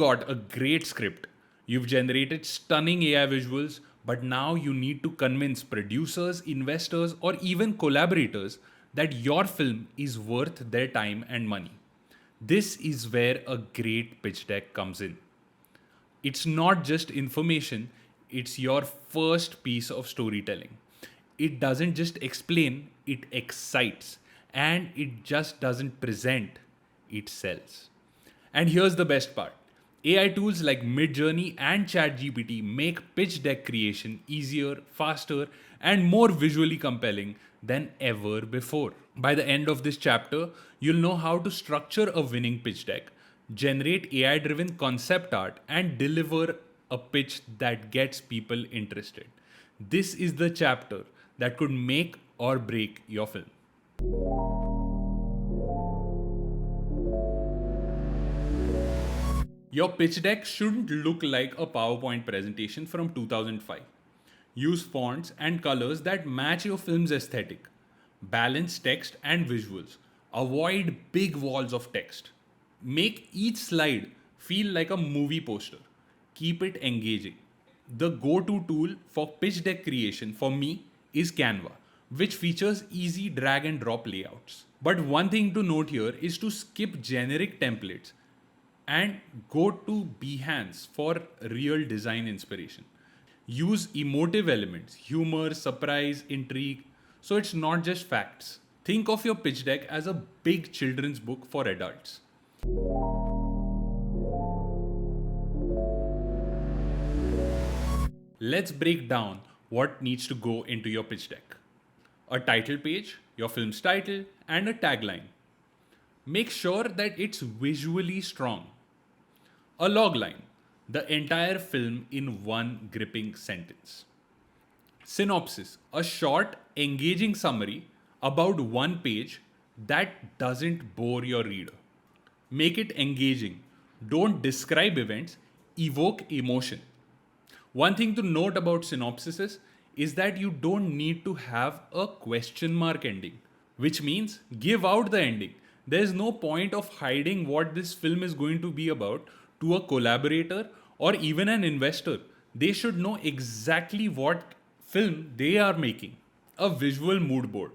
got a great script. You've generated stunning AI visuals, but now you need to convince producers, investors, or even collaborators that your film is worth their time and money. This is where a great pitch deck comes in. It's not just information, it's your first piece of storytelling. It doesn't just explain, it excites. And it just doesn't present, it sells. And here's the best part: AI tools like MidJourney and ChatGPT make pitch deck creation easier, faster, and more visually compelling than ever before. By the end of this chapter, you'll know how to structure a winning pitch deck, generate AI driven concept art, and deliver a pitch that gets people interested. This is the chapter that could make or break your film. Your pitch deck shouldn't look like a PowerPoint presentation from 2005. Use fonts and colors that match your film's aesthetic. Balance text and visuals. Avoid big walls of text. Make each slide feel like a movie poster. Keep it engaging. The go-to tool for pitch deck creation for me is Canva, which features easy drag and drop layouts. But one thing to note here is to skip generic templates and go to Behance for real design inspiration. Use emotive elements, humor, surprise, intrigue, so it's not just facts. Think of your pitch deck as a big children's book for adults. Let's break down what needs to go into your pitch deck. A title page, your film's title, and a tagline. Make sure that it's visually strong. A logline, the entire film in one gripping sentence. Synopsis, a short, engaging summary about one page that doesn't bore your reader. Make it engaging. Don't describe events, evoke emotion. One thing to note about synopsises is that you don't need to have a question mark ending, which means give out the ending. There's no point of hiding what this film is going to be about to a collaborator or even an investor. They should know exactly what film they are making. A visual mood board,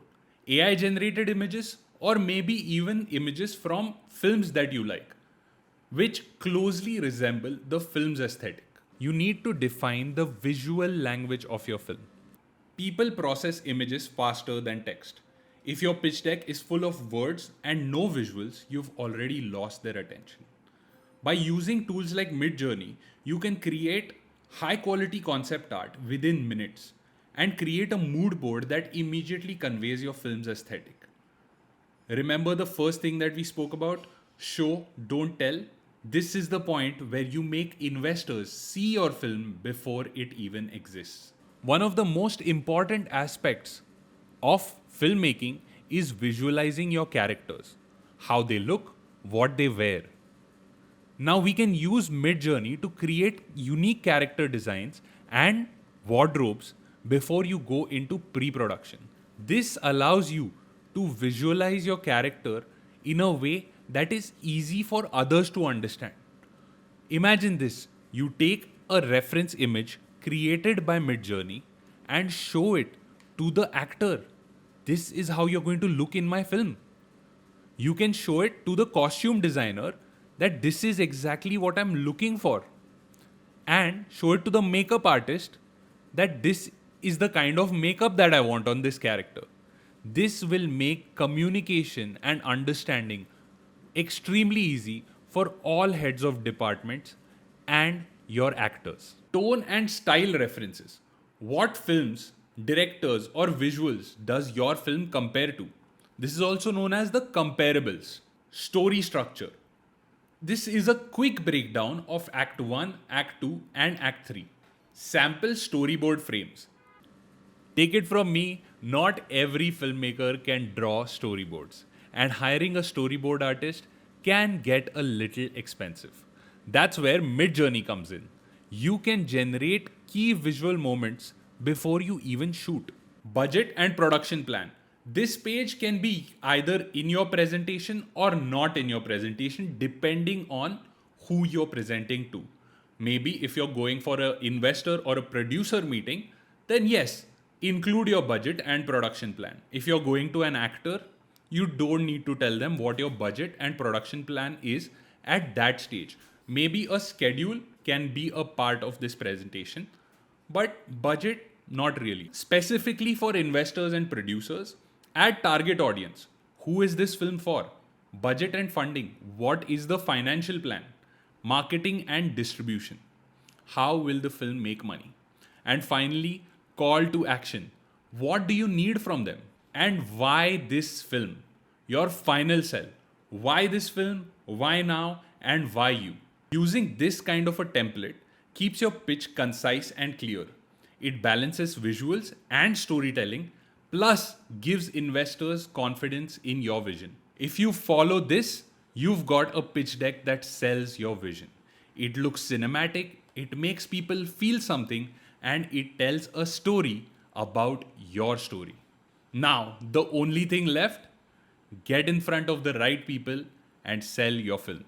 AI generated images, or maybe even images from films that you like, which closely resemble the film's aesthetic. You need to define the visual language of your film. People process images faster than text. If your pitch deck is full of words and no visuals, you've already lost their attention. By using tools like MidJourney, you can create high quality concept art within minutes and create a mood board that immediately conveys your film's aesthetic. Remember the first thing that we spoke about? Show, don't tell. This is the point where you make investors see your film before it even exists. One of the most important aspects of filmmaking is visualizing your characters, how they look, what they wear. Now we can use MidJourney to create unique character designs and wardrobes before you go into pre-production. This allows you to visualize your character in a way that is easy for others to understand. Imagine this: you take a reference image created by MidJourney and show it to the actor. This is how you're going to look in my film. You can show it to the costume designer that this is exactly what I'm looking for, and show it to the makeup artist that this is the kind of makeup that I want on this character. This will make communication and understanding extremely easy for all heads of departments and your actors. Tone and style references. What films, directors, or visuals does your film compare to? This is also known as the comparables. Story structure. This is a quick breakdown of Act 1, Act 2, and Act 3. Sample storyboard frames. Take it from me, not every filmmaker can draw storyboards, and hiring a storyboard artist can get a little expensive. That's where MidJourney comes in. You can generate key visual moments before you even shoot. Budget and production plan. This page can be either in your presentation or not in your presentation, depending on who you're presenting to. Maybe if you're going for an investor or a producer meeting, then yes, include your budget and production plan. If you're going to an actor, you don't need to tell them what your budget and production plan is at that stage. Maybe a schedule can be a part of this presentation, but budget, not really. Specifically for investors and producers, add target audience. Who is this film for? Budget and funding. What is the financial plan? Marketing and distribution. How will the film make money? And finally, call to action. What do you need from them? And why this film? Your final sell. Why this film? Why now? And why you? Using this kind of a template keeps your pitch concise and clear. It balances visuals and storytelling, plus gives investors confidence in your vision. If you follow this, you've got a pitch deck that sells your vision. It looks cinematic, it makes people feel something, and it tells a story about your story. Now, the only thing left, get in front of the right people and sell your film.